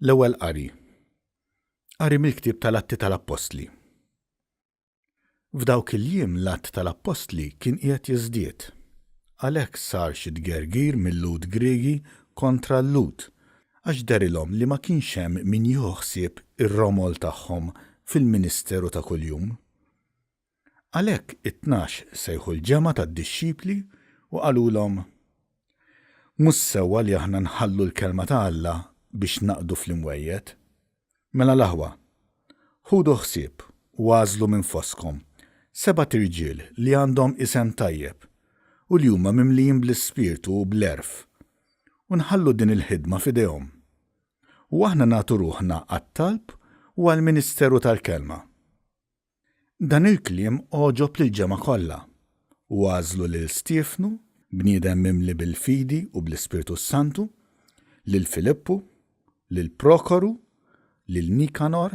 L-ewwel qari. Qari mill-ktieb tal-Atti tal-Apostli. F'dawk il-jiem l-Att tal-Apostli kien qiegħed jiżdied. Għalhekk sar xi tgergir mill-Lud Griegi kontra l-Lud għax derilhom li ma kienx hemm min jieħu ħsieb ir-romol tagħhom fil-ministeru ta' kuljum. Għalhekk it-tnax sejħu l-ġemgħa tad-dixxipli u qalulhom: Mhux sewwa li aħna nħallu l-kelma ta' Alla biex naqdu fl-imwejjed. Mela l-aħwa, ħudu ħsieb u għażlu minn foskom 7 irġiel li għandhom isem tajjeb u li huma mimlijin bl-ispirtu u bl-erf u nħallu din il-ħidma f'idejhom. U aħna nagħtu ruħna għat-talb u għall-ministeru tal-kelma. Dan il-kliem oġob lill-ġemgħa kollha u għażlu lil Stiefnu, bniedem mimli bil-fidi u bl-Ispirtu Santu, lil Filippu, lil Prokoru, lil Nikanor,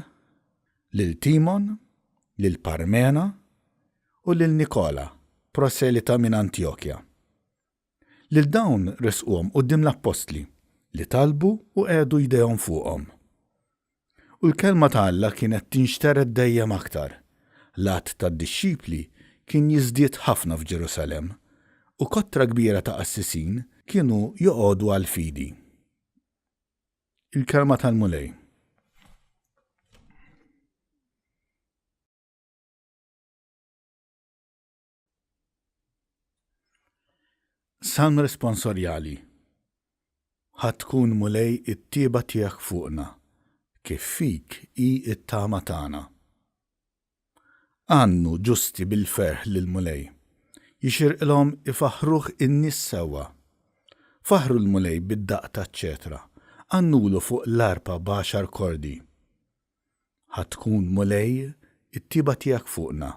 lil Timon, lil Parmena u lil Nikola, proselita minn Antjokja. Lil dawn resquhom quddiem l-Apostli li talbu u qiegħdu jdejhom fuqhom. U l-kelma ta' Alla kienet tinxtered dejjem aktar. L-att tad-dixxipli kien jiżdied ħafna f'Ġerusalemm u kottra kbira ta' qassisin kienu joqogħdu għal fidi. Il-kelma tal-mulej. Salm responsorjali. Ħatkun mulej it-tieba tiegħek fuqna, kif fik hi t-tama tagħna. Għannu ġusti bil-ferħ lil mulej, jixirqilhom ifaħruh in-nies sewwa. Faħru l-mulej bid-daqq taċ-ċetra, għannulu fuq l-arpa b'10 kordi. Ħatkun mulej it-tieba tiegħek fuqna,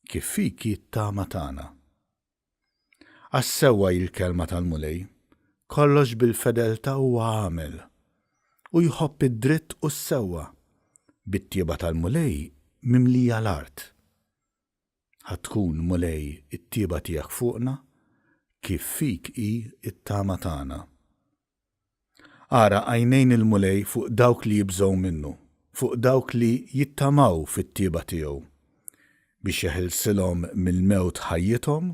kif fik hi t-tama tagħna. Għas-sewwa il-kelma tal-mulej, kollox bil-fedelta huwa għamel u jħobb id-dritt u s-sewwa, bit-tieba tal-mulej mimlija l-art. Ħatkun mulej it-tieba tiegħek fuqna, kif fik hi t-tama tagħna. Ara għajnejn il-mulej fuq dawk li jibżgħu minnu, fuq dawk li jittamaw fit-tieba tiegħu, biex jeħilsilhom mill-mewt ħajjithom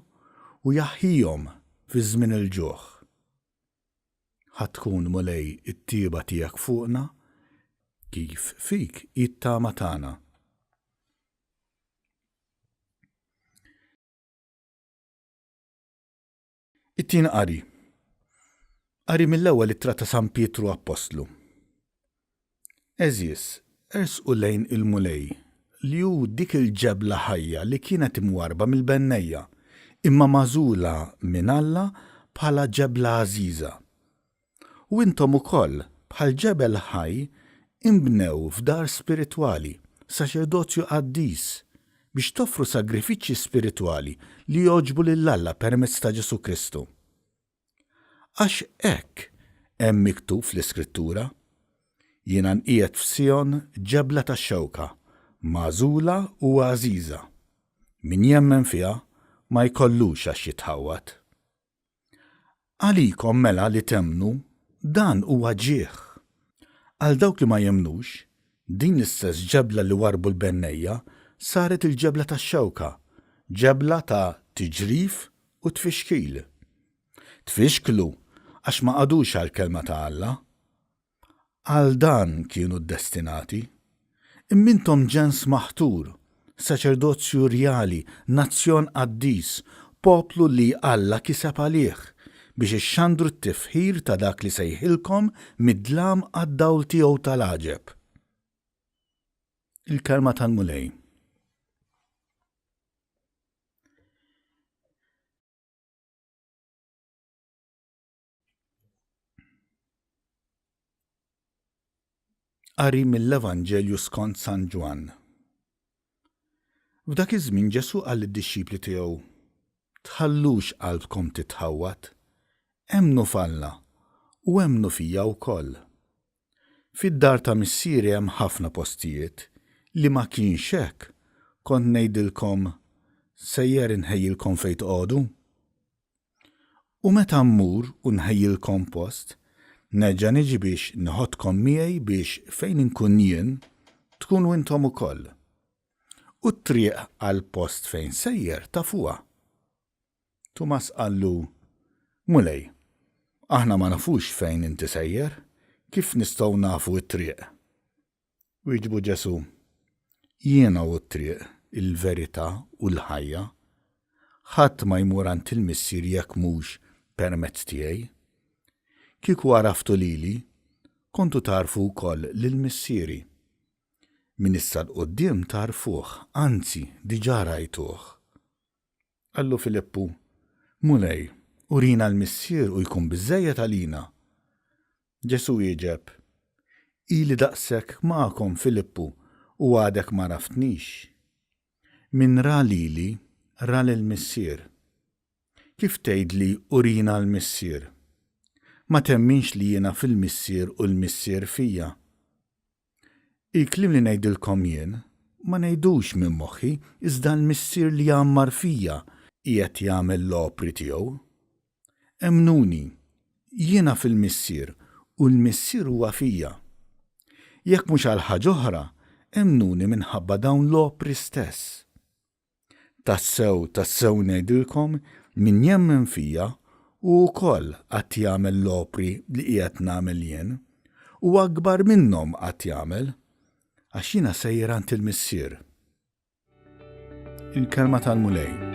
u jaħħihom fi żmien il-ġuħ. Ħatkun mulej it-tieba tiegħek fuqna, kif fik hi t-tama tagħna. It-tien qari. Qari mill-ewwel ittra ta' San Pietru Apostlu. Eżis, ersqu lejn il-mulej li hu dik il-ġebla ħajja li kienet imwarba mill-bennejja imma magħżula minn Alla bħala ġebla għażiża. U intom ukoll bħal ġebel ħaj imbnew f'dar spiritwali, saċerdozju qaddis, biex toffru sagrifiċċji spiritwali li jogħġbu lill-Alla permezz ta' Ġesu Kristu. Għax hekk hemm miktub fl-Iskrittura: Jiena nqiegħed f'Sion ġebla tax-xewka, magħżula u għażiża. Min jemmen fiha ma jkollux għax jitħawwad. Għalikom mela li temnu dan huwa ġieħ. Għal dawk li ma jemnux, din l-istess ġebla li warbu l-bennejja saret il-ġebla tax-xewka, ġebla ta' tiġrif u tfixkil. Tfixklu għax ma qadux għall-kelma ta' Alla. Għal dan kienu ddestinati. Immintom ġens maħtur, saċerdozju rjali, nazzjon qaddis, poplu li Alla kiseb għalih biex ixxandru t-tifħir ta' dak li sejħilkom mid-dlam għad-dawl tiegħu tal-għaġeb. Il-kelma tal-mulej. Qari mill-Evanġelju skont San Ġwan. F'dak iż-żmien Ġesu qal lid-dixxipli tiegħu: Tħallux qalbkom titħawwad, emmnu f'Alla u emmnu fija wkoll. Fid-dar ta' missieri hemm ħafna postijiet li ma kienx hekk kont ngħidilkom sejjer inħejjilkom fejn tqogħdu. U meta mmur u nħejjilkom post, Neġa niġi biex nħodkom miegħi biex fejn inkun jien tkunu intom ukoll. U t-triq għal post fejn sejjer tafuha. Tumas qallu, Mulej, aħna ma nafux fejn inti sejjer, kif nistgħu nafu t-triq? Wieġbu Ġesu, jiena u t-triq, il-verità u l-ħajja, ħadd ma jmur għand il-Missier jekk mhux permezz tiegħi. Kieku għaraftu lili, kontu tarfu wkoll lill-Missieri. Min issa l-qoddim tarfuh, anzi diġà rajtuh. Qallu Filippu, Mulej, urina l-Missier u jkun biżżejjed għalina. Ġesu jieġeb, ili daqshekk magħkom Filippu u għadek ma raftnix. Min ra lili, ra lill-Missier. Kif tgħidli urina l-Missier? Ma temminx li jiena fil-Missier u l-Missier fija. Il-klim li ngħidilkom jien ma ngħidux minn moħħi iżda l-Missier li jammar fija qiegħed jagħmel l-opri tiegħu. Emnuni, jiena fil-Missier u l-Missier huwa fija. Jekk mhux għal ħaġa oħra, emnuni minħabba dawn l-opri stess. Tassew ngħidilkom min jemmen fija u wkoll qatt jagħmel l-opri li qiegħed nagħmel jien u akbar minnhom qatt jagħmel għax jiena sejjer għand il-Missier. Il-kelma tal-Mulej.